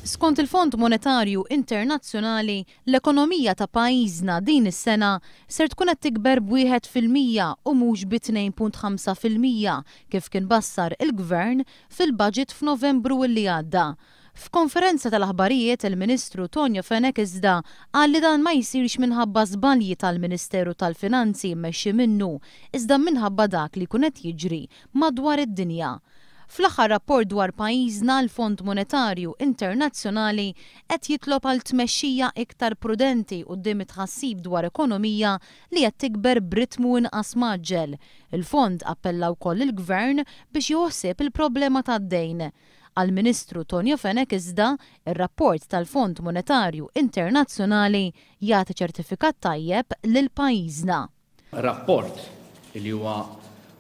Skont il-Fond Monetarju Internazzjonali, l-ekonomija ta' pajjiżna din is-sena ser tkun qed tikber b'1% u mhux b'2.5% kif kien bassar il-Gvern fil-Baġit f'Novembru li għadda. F'konferenza tal-aħbarijiet il-Ministru Tonio Fenech iżda qal li dan ma jsirx minħabba żbalji tal-Ministeru tal-Finanzi mmexxi minnu, iżda minħabba dak li kun qed jiġri madwar id-dinja. Fl-aħħar rapport dwar pajjiżna l-Fond Monetarju Internazzjonali qed jitlob għal tmexxija iktar prudenti quddiem it-tħassib dwar ekonomija li qed tikber b'ritmu inqas maġġel. Il-fond appella wkoll il-Gvern biex joħseb il-problema tad-dejn. Għall-Ministru Tonio Fenech iżda ir-rapport tal-Fond Monetarju Internazzjonali jagħti ċertifikat tajjeb lil pajjiżna. Rapport li huwa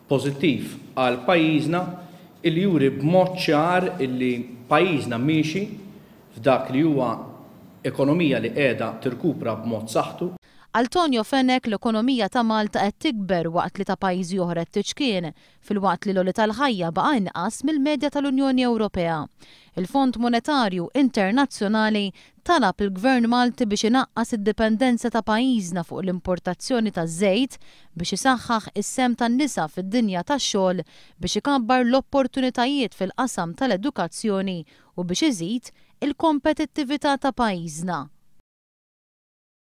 pożittiv għal pajjiżna illi juri b'mod ċar illi pajjiżna miexi f'dak li huwa ekonomija li qiegħda tirkupra b'mod saħħtu. Għal Tonio Fenech l-ekonomija ta' Malta qed tikber waqt li ta' pajjiżi oħra qed tiċkien, filwaqt li l-għoli tal-ħajja baqa' inqas mill-medja tal-Unjoni Ewropea. Il-Fond Monetarju Internazzjonali talab il-Gvern Malti biex inaqqas id-dipendenza ta' pajjiżna fuq l-importazzjoni taż-żejt biex isaħħaħ is-sem tan-nisa fid-dinja tax-xogħol biex ikabbar l-opportunitajiet fil-qasam tal-edukazzjoni u biex iżid il-kompetittività ta' pajjiżna.